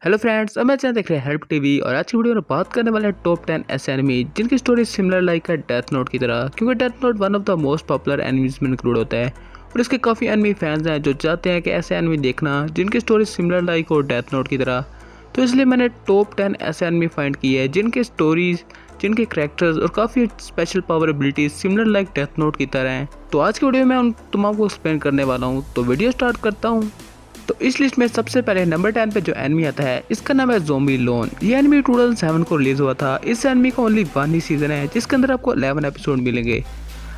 Hello friends, अब मैं channel देख रहे हैं हेल्प टीवी और आज की वीडियो में बात करने वाले हैं टॉप 10 ऐसे एनिमी जिनकी स्टोरी सिमिलर लाइक है डेथ नोट की तरह, क्योंकि death note one of the most popular enemies में इंक्लूड होता है और इसके काफ़ी एनिमी फैंस हैं जो चाहते हैं कि ऐसे एनिमी देखना जिनकी स्टोरी सिमिलर लाइक हो डेथ नोट की तरह। तो इसलिए मैंने टॉप 10 ऐसे एनिमी फाइंड किए हैं जिनके स्टोरीज, जिनके करैक्टर्स और काफ़ी special power abilities similar like death note की तरह हैं। तो आज की वीडियो में उन तमाम को एक्सप्लेन करने वाला हूँ, तो वीडियो स्टार्ट करता हूँ। तो इस लिस्ट में सबसे पहले नंबर 10 पे जो एनिमी आता है इसका नाम है ज़ोंबी लोन। ये एनिमी 2007 को रिलीज हुआ था। इस एनिमी का ओनली वन ही सीजन है जिसके अंदर आपको 11 एपिसोड मिलेंगे।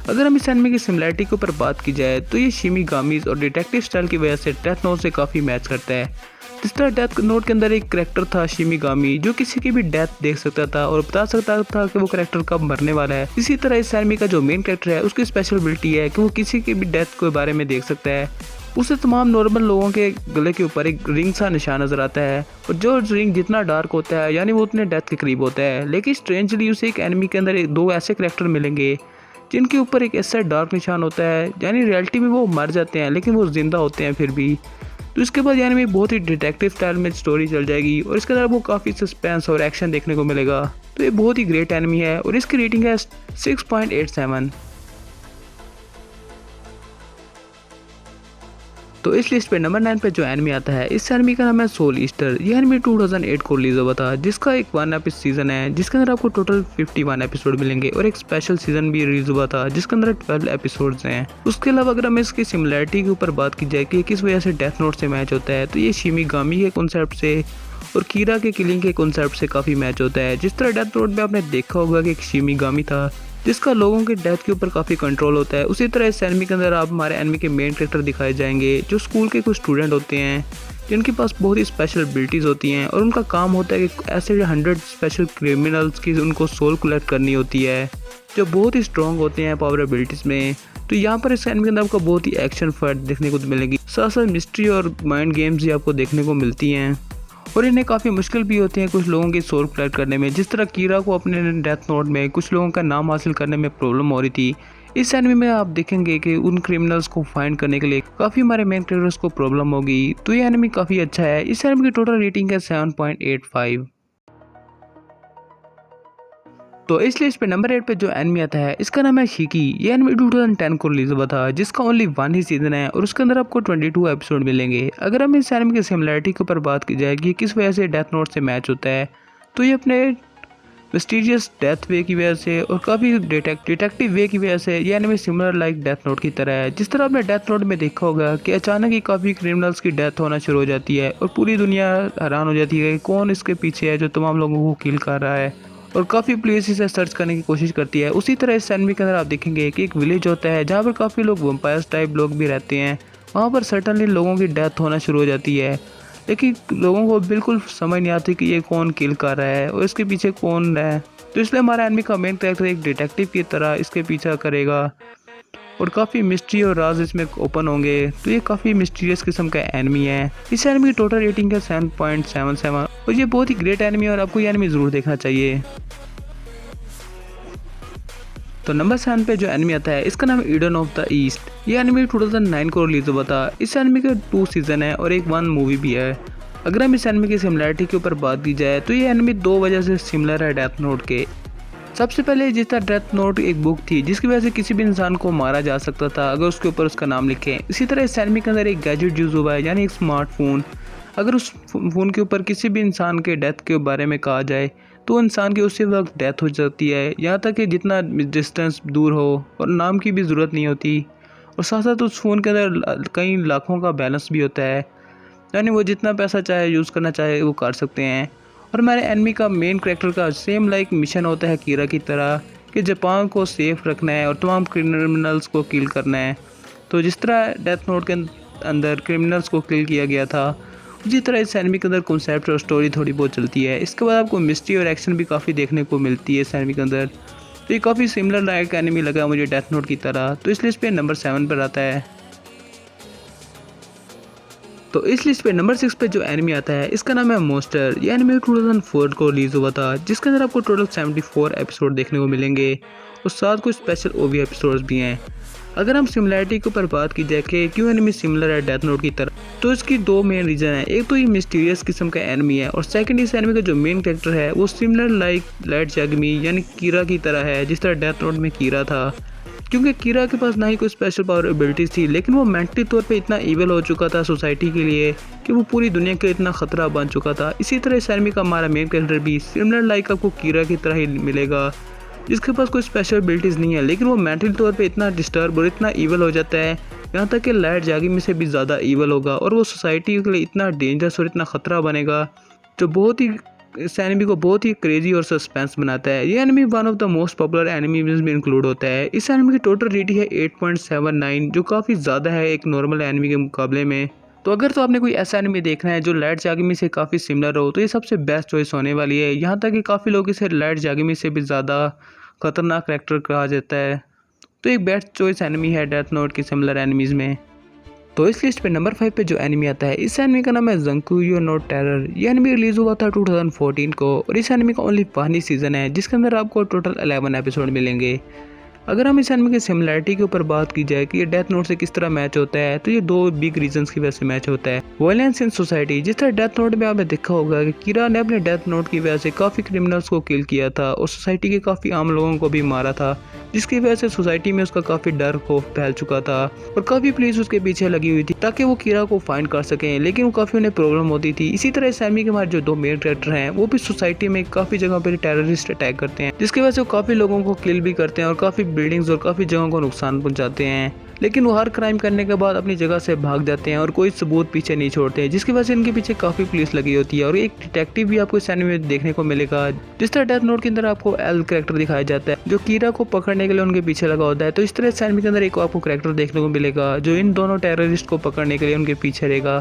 अगर हम इस एनिमी की सिमिलरिटी के ऊपर बात की जाए तो ये शिमिगामीज और डिटेक्टिव स्टाइल की वजह से डेथ नोट से काफ़ी मैच करता है। जिस तरह डेथ नोट के अंदर एक करेक्टर था शिमिगामी जो किसी की भी डेथ देख सकता था और बता सकता था कि वो करेक्टर कब मरने वाला है, इसी तरह इस एनिमी का जो मेन करेक्टर है उसकी स्पेशल एबिलिटी है कि वो किसी की भी डेथ के बारे में देख सकता है। उसे तमाम नॉर्मल लोगों के गले के ऊपर एक रिंग सा निशान नजर आता है और जो रिंग जितना डार्क होता है यानी वो उतने डेथ के करीब होता है। लेकिन स्ट्रेंजली उसे एक एनिमी के अंदर दो ऐसे करेक्टर मिलेंगे जिनके ऊपर एक ऐसा डार्क निशान होता है, यानी रियलिटी में वो मर जाते हैं लेकिन वो जिंदा होते हैं फिर भी। तो इसके बाद यानी बहुत ही डिटेक्टिव स्टाइल में स्टोरी चल जाएगी और इसके अंदर वो काफ़ी सस्पेंस और एक्शन देखने को मिलेगा। तो ये बहुत ही ग्रेट एनिमी है और इसकी रेटिंग है 6.87। तो इस लिस्ट पे नंबर 9 पे जो एनिमी आता है इस एनिमी का नाम है सोल ईस्टर। ये एनिमी 2008 को रिलीज हुआ था जिसका एक 1 एपिसोड सीजन है जिसके अंदर आपको टोटल 51 एपिसोड मिलेंगे और एक स्पेशल सीजन भी रिलीज हुआ था जिसके अंदर 12 एपिसोड्स हैं। उसके अलावा अगर हम इसकी सिमिलरिटी के ऊपर बात की जाए कि किस वजह से डेथ नोट से मैच होता है तो ये शिमिगामी के कॉन्सेप्ट से और कीरा के किलिंग के कॉन्सेप्ट से काफ़ी मैच होता है। जिस तरह डेथ नोट में आपने देखा होगा कि एक शिमिगामी था जिसका लोगों के डेथ के ऊपर काफ़ी कंट्रोल होता है, उसी तरह इस एनिमी के अंदर आप हमारे एनिमी के मेन कैरेक्टर दिखाए जाएंगे जो स्कूल के कुछ स्टूडेंट होते हैं जिनके पास बहुत ही स्पेशल एबिलिटीज़ होती हैं और उनका काम होता है कि ऐसे 100 स्पेशल क्रिमिनल्स की उनको सोल कलेक्ट करनी होती है जो बहुत ही स्ट्रॉन्ग होते हैं पावर एबिलिटीज़ में। तो यहाँ पर इस एनिमी के अंदर आपको बहुत ही एक्शन फाइट देखने को मिलेगी, साथ साथ मिस्ट्री और माइंड गेम्स भी आपको देखने को मिलती हैं और इन्हें काफ़ी मुश्किल भी होती है कुछ लोगों की सोल कलेक्ट करने में। जिस तरह कीरा को अपने डेथ नोट में कुछ लोगों का नाम हासिल करने में प्रॉब्लम हो रही थी, इस एनिमे में आप देखेंगे कि उन क्रिमिनल्स को फाइंड करने के लिए काफ़ी हमारे मेन कैरेक्टर्स को प्रॉब्लम होगी। तो ये एनिमे काफ़ी अच्छा है। इस एनिमे की टोटल रेटिंग है 7.85। तो इस लिस्ट पे नंबर 8 पे जो एनिमी आता है इसका नाम है शिकी। ये एनिमी 2010 को रिलीज हुआ था जिसका ओनली 1 ही सीजन है और उसके अंदर आपको 22 एपिसोड मिलेंगे। अगर हम इस एनिमी की सिमिलरिटी के ऊपर बात की जाए कि किस वजह से डेथ नोट से मैच होता है तो ये अपने मिस्टीरियस डेथ वे की वजह से और काफ़ी डिटेक्टिव वे की वजह से ये enemy similar like death note की तरह है। जिस तरह आपने डेथ नोट में देखा होगा कि अचानक ही काफ़ी क्रिमिनल्स की डेथ होना शुरू हो जाती है और पूरी दुनिया हैरान हो जाती है कि कौन इसके पीछे है जो तमाम लोगों को किल कर रहा है और काफ़ी पुलिस इसे सर्च करने की कोशिश करती है। उसी तरह इस एनिमी के अंदर आप देखेंगे कि एक विलेज होता है जहाँ पर काफ़ी लोग वैम्पायर्स टाइप लोग भी रहते हैं। वहाँ पर सर्टनली लोगों की डेथ होना शुरू हो जाती है लेकिन लोगों को बिल्कुल समझ नहीं आती कि ये कौन किल कर रहा है और इसके पीछे कौन है। तो इसलिए हमारा एनिमी का मेन कैरेक्टर एक डिटेक्टिव की तरह इसके पीछा करेगा और काफ़ी मिस्ट्री और राज इसमें ओपन होंगे। तो ये काफ़ी मिस्टीरियस किस्म का एनिमी है। इस एनिमी की टोटल रेटिंग है 7.77 और ये बहुत ही ग्रेट एनिमी है और आपको ये एनिमी ज़रूर देखना चाहिए। तो नंबर 7 पे जो एनिमी आता है इसका नाम है ईडन ऑफ द ईस्ट। ये एनिमी 2009 को रिलीज हुआ था। इस एनिमी के 2 सीजन है और एक 1 मूवी भी है। अगर हम इस एनिमी की सिमिलरिटी के ऊपर बात की जाए तो ये एनिमी 2 वजह से सिमिलर है डेथ नोट के। सबसे पहले जिस तरह डेथ नोट एक बुक थी जिसकी वजह से किसी भी इंसान को मारा जा सकता था अगर उसके ऊपर उसका नाम लिखें, इसी तरह इस एनिमी के अंदर एक गैजेट यूज़ हुआ है यानी एक स्मार्टफोन। अगर उस फ़ोन के ऊपर किसी भी इंसान के डेथ के बारे में कहा जाए तो इंसान की उसी वक्त डेथ हो जाती है, यहाँ तक कि जितना डिस्टेंस दूर हो और नाम की भी ज़रूरत नहीं होती। और साथ साथ उस फ़ोन के अंदर कई लाखों का बैलेंस भी होता है, यानी वो जितना पैसा चाहे यूज़ करना चाहे वो कर सकते हैं। और हमारे एनिमी का मेन कैरेक्टर का सेम लाइक मिशन होता है कीरा की तरह कि जापान को सेफ रखना है और तमाम क्रिमिनल्स को किल करना है। तो जिस तरह डेथ नोट के अंदर क्रिमिनल्स को किल किया गया था उसी तरह इस एनिमी के अंदर कॉन्सेप्ट और स्टोरी थोड़ी बहुत चलती है। इसके बाद आपको मिस्ट्री और एक्शन भी काफ़ी देखने को मिलती है इस एनिमी के अंदर। तो ये काफ़ी सिमिलर लाइक एनिमी लगा मुझे डेथ नोट की तरह। तो इस लिस्ट पे नंबर 7 पर आता है। तो इस लिस्ट पे नंबर 6 पे जो एनिमी आता है इसका नाम है मोस्टर। ये एनिमी 2004 को रिलीज हुआ था जिसके अंदर आपको टोटल 74 एपिसोड देखने को मिलेंगे और साथ कुछ स्पेशल ओवी एपिसोड्स भी हैं। अगर हम सिमिलरिटी के ऊपर बात की जाए कि क्यों एनिमी सिमिलर है डेथ नोट की तरह, तो इसकी दो मेन रीज़न है। एक तो ये मिस्टीरियस किस्म का एनिमी है और सेकंड इस एनिमी का जो मेन कैरेक्टर है वो सिमिलर लाइक लाइट याग्मी यानी कीरा की तरह है, जिस तरह डेथ नोट में कीरा था। क्योंकि कीरा के पास ना ही कोई स्पेशल पावर एबिलिटीज थी, लेकिन वो मेंटली तौर पे इतना इवल हो चुका था सोसाइटी के लिए कि वो पूरी दुनिया के लिए इतना खतरा बन चुका था। इसी तरह इस एनिमी का हमारा मेन कैरेक्टर भी सिमिलर लाइक आपको कीरा की तरह ही मिलेगा, जिसके पास कोई स्पेशल एबिलिटीज़ नहीं है, लेकिन वो मेंटली तौर पे इतना डिस्टर्ब और इतना ईवल हो जाता है, यहाँ तक कि लाइट जागी में से भी ज़्यादा ईवल होगा और वो सोसाइटी के लिए इतना डेंजरस और इतना ख़तरा बनेगा, जो बहुत ही इस एनिमी को बहुत ही क्रेजी और सस्पेंस बनाता है। ये enemy one of the most popular enemies में इंक्लूड होता है। इस एनिमी की टोटल रेटिंग है 8.79, जो काफ़ी ज़्यादा है एक नॉर्मल एनिमी के मुकाबले में। तो अगर तो आपने कोई ऐसा एनिमी देखना है जो लाइट जागिमी से काफ़ी सिमिलर हो, तो ये सबसे बेस्ट चॉइस होने वाली है। यहाँ तक कि काफ़ी लोग इसे लाइट जागिमी से भी ज़्यादा खतरनाक कैरेक्टर कहा जाता है। तो एक बेस्ट चॉइस एनिमी है डेथ नोट की सिमिलर एनिमीज़ में। तो इस लिस्ट पे नंबर 5 पे जो एनिमी आता है, इस एनिमी का नाम है ज़ंकुयो नो टेरर। ये एनिमी रिलीज़ हुआ था 2014 को और इस एनिमी का ओनली 1 ही सीज़न है, जिसके अंदर आपको टोटल 11 एपिसोड मिलेंगे। अगर हम इस एनिमी की सिमिलरिटी के ऊपर बात की जाए कि ये डेथ नोट से किस तरह मैच होता है, तो ये दो बिग रीजंस की वजह से मैच होता है। वायलेंस इन सोसाइटी, जिस तरह डेथ नोट में आपने देखा होगा कि कीरा ने अपने डेथ नोट की वजह से काफ़ी क्रिमिनल्स को किल किया था और सोसाइटी के काफ़ी आम लोगों को भी मारा था, जिसकी वजह से सोसाइटी में उसका काफ़ी डर खौफ फैल चुका था और काफ़ी पुलिस उसके पीछे लगी हुई थी ताकि वो कीरा को फाइंड कर सकें, लेकिन वो काफ़ी उन्हें प्रॉब्लम होती थी। इसी तरह इस एनिमी के हमारे जो दो मेन कैरेक्टर हैं वो भी सोसाइटी में काफ़ी जगह पर टेररिस्ट अटैक करते हैं, जिसकी वजह से वो काफ़ी लोगों को किल भी करते हैं और काफ़ी बिल्डिंग्स और काफ़ी जगहों को नुकसान पहुंचाते हैं। लेकिन वो हर क्राइम करने के बाद अपनी जगह से भाग जाते हैं और कोई सबूत पीछे नहीं छोड़ते हैं, जिसकी वजह से इनके पीछे काफ़ी पुलिस लगी होती है। और एक डिटेक्टिव भी आपको इस एनिमे में देखने को मिलेगा। जिस तरह डेथ नोट के अंदर आपको एल कैरेक्टर दिखाया जाता है जो कीरा को पकड़ने के लिए उनके पीछे लगा होता है, तो इस तरह इस एनिमे के अंदर एक आपको कैरेक्टर देखने को मिलेगा जो इन दोनों टेररिस्ट को पकड़ने के लिए उनके पीछे रहेगा।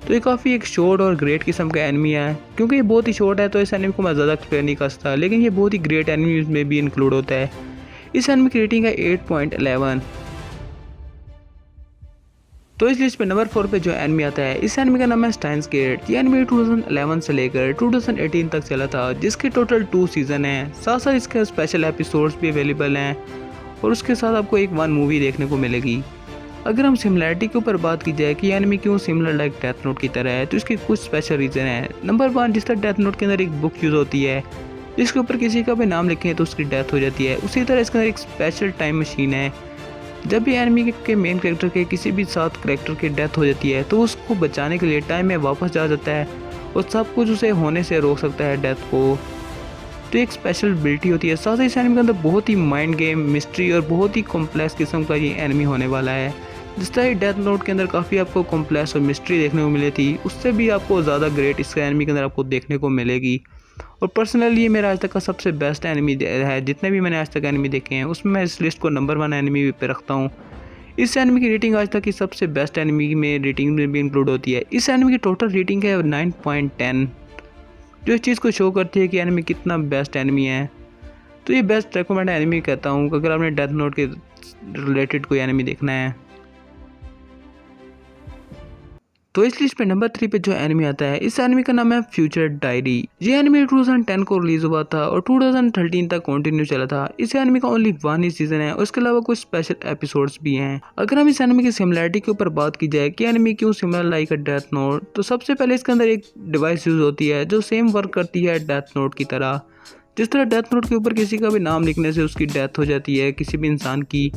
तो ये काफ़ी एक शॉर्ट और ग्रेट किस्म का एनिमी है। क्योंकि ये बहुत ही शॉर्ट है तो इस एनिमे को मैं ज़्यादा एक्सप्लेन नहीं कर सकता, लेकिन ये बहुत ही ग्रेट एनिमी में भी इंक्लूड होता है। इस एनिमे की रेटिंग है 8.11। तो इस लिस्ट पे नंबर 4 पे जो एनिमी आता है, इस एनिमी का नाम है स्टाइन्स गेट। ये एनिमी 2011 से लेकर 2018 तक चला था, जिसके टोटल 2 सीजन हैं। साथ साथ इसके स्पेशल एपिसोड्स भी अवेलेबल हैं और उसके साथ आपको एक 1 मूवी देखने को मिलेगी। अगर हम सिमिलरिटी के ऊपर बात की जाए कि एनिमी क्यों सिमिलर लाइक डेथ नोट की तरह है, तो इसके कुछ स्पेशल रीज़न है। नंबर 1, जिस तरह डेथ नोट के अंदर एक बुक यूज़ होती है जिसके ऊपर किसी का भी नाम लिखें तो उसकी डेथ हो जाती है, उसी तरह इसके अंदर एक स्पेशल टाइम मशीन है। जब भी एनिमी के मेन कैरेक्टर के किसी भी साथ कैरेक्टर की डेथ हो जाती है तो उसको बचाने के लिए टाइम में वापस जा जाता है और सब कुछ उसे होने से रोक सकता है डेथ को। तो एक स्पेशल एबिलिटी होती है। साथ ही इस एनिमी के अंदर बहुत ही माइंड गेम, मिस्ट्री और बहुत ही कॉम्प्लेक्स किस्म का ये एनिमी होने वाला है। जिस तरह डेथ नोट के अंदर काफ़ी आपको कॉम्प्लेक्स और मिस्ट्री देखने को मिली थी, उससे भी आपको ज़्यादा ग्रेट इस एनिमी के अंदर आपको देखने को मिलेगी। और पर्सनली ये मेरा आज तक का सबसे बेस्ट एनिमी है। जितने भी मैंने आज तक एनिमी देखे हैं उसमें मैं इस लिस्ट को नंबर 1 एनिमी पे रखता हूँ। इस एनिमी की रेटिंग आज तक की सबसे बेस्ट एनिमी में रेटिंग में भी इंक्लूड होती है। इस एनिमी की टोटल रेटिंग है 9.10, जो इस चीज़ को शो करती है कि एनिमी कितना बेस्ट एनिमी है। तो ये बेस्ट रेकमेंड एनिमी कहता हूँ अगर आपने डेथ नोट के रिलेटेड कोई एनिमी देखना है। तो इस लिस्ट पे नंबर 3 पे जो एनिमी आता है, इस एनिमी का नाम है फ्यूचर डायरी। ये एनिमी 2010 को रिलीज हुआ था और 2013 तक कंटिन्यू चला था। इस एनिमी का ओनली 1 ही सीजन है और इसके अलावा कुछ स्पेशल एपिसोड्स भी हैं। अगर हम इस एनिमी की सिमिलरिटी के ऊपर बात की जाए कि एनिमी क्यों similar like a death note, तो सबसे पहले इसके अंदर एक डिवाइस यूज होती है जो सेम वर्क करती है डेथ नोट की तरह। जिस तरह डेथ नोट के ऊपर किसी का भी नाम लिखने से उसकी डेथ हो जाती है किसी भी इंसान की,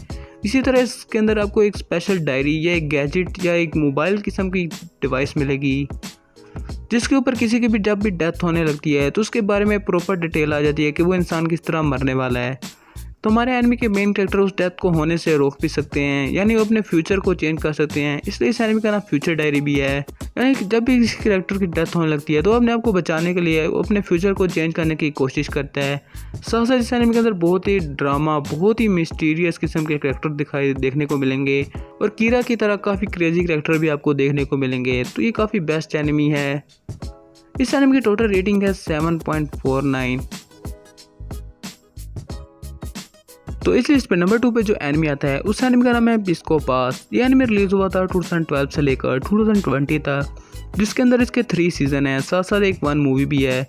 इसी तरह इसके अंदर आपको एक स्पेशल डायरी या एक गैजेट या एक मोबाइल किस्म की डिवाइस मिलेगी जिसके ऊपर किसी की भी जब भी डेथ होने लगती है तो उसके बारे में प्रॉपर डिटेल आ जाती है कि वो इंसान किस तरह मरने वाला है। तो हमारे एनिमी के मेन कैरेक्टर उस डेथ को होने से रोक भी सकते हैं, यानी वो अपने फ्यूचर को चेंज कर सकते हैं। इसलिए इस एनिमी का नाम फ्यूचर डायरी भी है। यानी कि जब भी किसी कैरेक्टर की डेथ होने लगती है तो अपने आप को बचाने के लिए वो अपने फ्यूचर को चेंज करने की कोशिश करता है। साथ साथ इस एनिमी के अंदर बहुत ही ड्रामा, बहुत ही मिस्टीरियस किस्म के कैरेक्टर देखने को मिलेंगे और कीरा की तरह काफ़ी क्रेजी कैरेक्टर भी आपको देखने को मिलेंगे। तो ये काफ़ी बेस्ट एनिमी है। इस एनिमी की टोटल रेटिंग है 7.49। तो इस लिस्ट पे नंबर 2 पे जो एनिमी आता है उस एनिमी का नाम है बिस्को पास। ये एनिमी रिलीज हुआ था 2012 से लेकर 2020 तक, जिसके अंदर इसके 3 सीजन हैं, साथ साथ एक 1 मूवी भी है।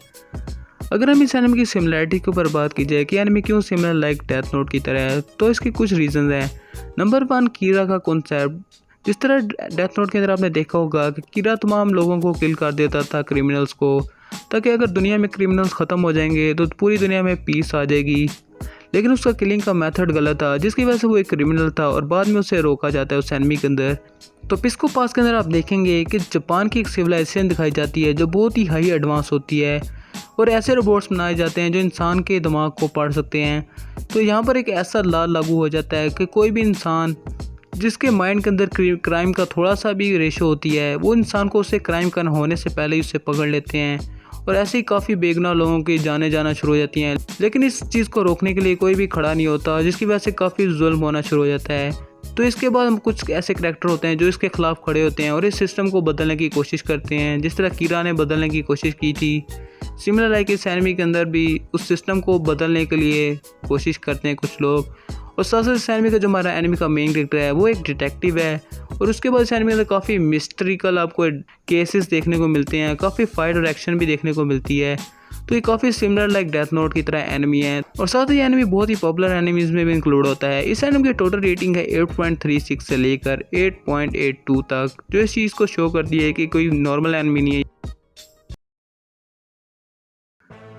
अगर हम इस एनिमी की सिमिलरिटी के ऊपर बात की जाए कि एनिमी क्यों सिमिलर लाइक डेथ नोट की तरह है, तो इसके कुछ रीजंस हैं। नंबर 1, कीरा का कॉन्सेप्ट। जिस तरह डेथ नोट के अंदर आपने देखा होगा कि कीरा तमाम लोगों को किल कर देता था, क्रिमिनल्स को, ताकि अगर दुनिया में क्रिमिनल्स ख़त्म हो जाएंगे तो पूरी दुनिया में पीस आ जाएगी। लेकिन उसका किलिंग का मेथड गलत था, जिसकी वजह से वो एक क्रिमिनल था और बाद में उसे रोका जाता है उस एनिमी के अंदर। तो पिस्को पास के अंदर आप देखेंगे कि जापान की एक सिविलाइजेशन दिखाई जाती है जो बहुत ही हाई एडवांस होती है और ऐसे रोबोट्स बनाए जाते हैं जो इंसान के दिमाग को पढ़ सकते हैं। तो यहाँ पर एक ऐसा लॉ लागू हो जाता है कि कोई भी इंसान जिसके माइंड के अंदर क्राइम का थोड़ा सा भी रेशो होती है, वो इंसान को उससे क्राइम करना होने से पहले ही उसे पकड़ लेते हैं और ऐसे ही काफ़ी बेगुनाह लोगों की जाने जाना शुरू हो जाती हैं। लेकिन इस चीज़ को रोकने के लिए कोई भी खड़ा नहीं होता, जिसकी वजह से काफ़ी जुल्म होना शुरू हो जाता है। तो इसके बाद हम कुछ ऐसे करैक्टर होते हैं जो इसके खिलाफ खड़े होते हैं और इस सिस्टम को बदलने की कोशिश करते हैं, जिस तरह कीरा ने बदलने की कोशिश की थी। सिमिलर लाइक इस एनिमी के अंदर भी उस सिस्टम को बदलने के लिए कोशिश करते हैं कुछ लोग। और साथ साथ इस एनिमी का जो हमारा एनिमी का मेन कैरेक्टर है वो एक डिटेक्टिव है और उसके बाद इस एनिमी में काफ़ी मिस्ट्रिकल आपको केसेस देखने को मिलते हैं, काफ़ी फाइट और एक्शन भी देखने को मिलती है। तो ये काफ़ी सिमिलर लाइक डेथ नोट की तरह एनिमी है और साथ ही एनिमी बहुत ही पॉपुलर एनिमीज में भी इंक्लूड होता है। इस एनिमी की टोटल रेटिंग है 8.36 से लेकर 8.82 तक, जो इस चीज़ को शो करती है कि कोई नॉर्मल एनिमी नहीं है।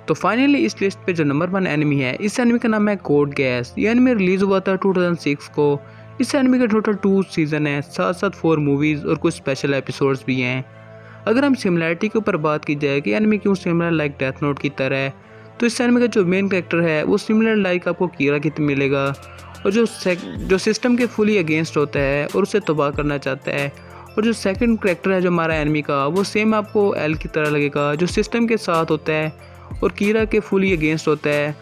तो फाइनली इस लिस्ट पे जो नंबर 1 एनिमी है, इस एनिमी का नाम है कोड गैस। ये एनिमी रिलीज़ हुआ था 2006 को। इस एनिमी के टोटल 2 सीज़न हैं, साथ साथ 4 मूवीज़ और कुछ स्पेशल एपिसोड्स भी हैं। अगर हम सिमिलरिटी के ऊपर बात की जाए कि एनिमी क्यों सिमिलर लाइक डेथ नोट की तरह है, तो इस एनिमी का जो मेन कैरेक्टर है वो सिमिलर लाइक आपको कीरा की मिलेगा और जो सिस्टम के फुली अगेंस्ट होता है और उसे तबाह करना चाहता है। और जो सेकंड कैरेक्टर है जो हमारा एनिमी का, वो सेम आपको एल की तरह लगेगा, जो सिस्टम के साथ होता है और कीरा के फुली अगेंस्ट होता है।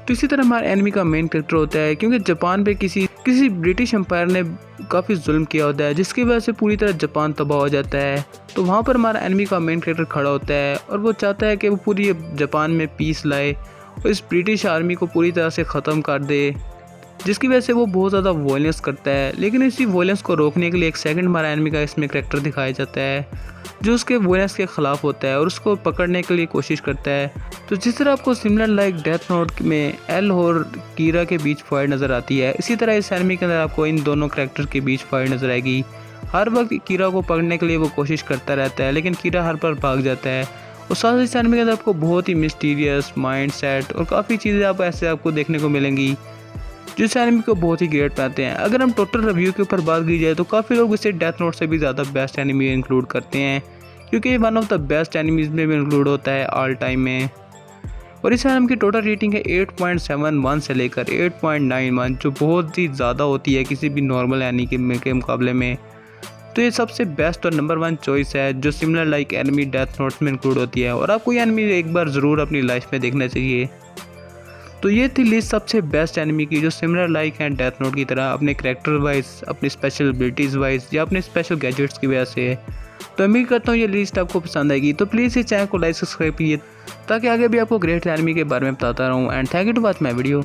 तो इसी तरह हमारे एनिमी का मेन कैरेक्टर होता है क्योंकि जापान पे किसी ब्रिटिश एम्पायर ने काफ़ी जुल्म किया होता है, जिसकी वजह से पूरी तरह जापान तबाह हो जाता है। तो वहाँ पर हमारा एनिमी का मेन कैरेक्टर खड़ा होता है और वो चाहता है कि वो पूरी जापान में पीस लाए और इस ब्रिटिश आर्मी को पूरी तरह से ख़त्म कर दे, जिसकी वजह से वो बहुत ज़्यादा वॉयलेंस करता है। लेकिन इसी वॉयलेंस को रोकने के लिए एक सेकंड हमारा एनिमी का इसमें कैरेक्टर दिखाया जाता है जो उसके वॉयलेंस के ख़िलाफ़ होता है और उसको पकड़ने के लिए कोशिश करता है। तो जिस तरह आपको सिमिलर लाइक डेथ नोट में एल और कीरा के बीच फाइट नज़र आती है, इसी तरह इस एनिमी के अंदर आपको इन दोनों कैरेक्टर के बीच फाइट नज़र आएगी। हर वक्त कीरा को पकड़ने के लिए वो कोशिश करता रहता है, लेकिन कीरा हर बार भाग जाता है। और साथ ही इस एनिमी के अंदर आपको बहुत ही मिस्टीरियस माइंड सेट और काफ़ी चीज़ें आपको देखने को मिलेंगी जो इस एनिमी को बहुत ही ग्रेट पाते हैं। अगर हम टोटल रिव्यू के ऊपर बात की जाए तो काफ़ी लोग इसे डेथ नोट से भी ज़्यादा बेस्ट एनिमी इंक्लूड करते हैं, क्योंकि ये one of the best enemies में भी इंक्लूड होता है ऑल टाइम में। और इस एनिमी की टोटल रेटिंग है 8.71 से लेकर 8.91, जो बहुत ही ज़्यादा होती है किसी भी नॉर्मल एनिमी के मुकाबले में। तो ये सबसे बेस्ट और नंबर 1 चॉइस है जो similar like enemy death notes में इंक्लूड होती है और आपको ये एनिमी एक बार ज़रूर अपनी लाइफ में देखना चाहिए। तो ये थी लिस्ट सबसे बेस्ट एनिमी की जो सिमिलर लाइक हैं डेथ नोट की तरह, अपने कैरेक्टर वाइज, अपनी स्पेशल एबिलिटीज़ वाइज या अपने स्पेशल गैजेट्स की वजह से। तो उम्मीद करता हूँ ये लिस्ट आपको पसंद आएगी। तो प्लीज़ इस चैनल को लाइक सब्सक्राइब कीजिए ताकि आगे भी आपको ग्रेट एनिमी के बारे में बताता रहूँ। And thank you to watch my video.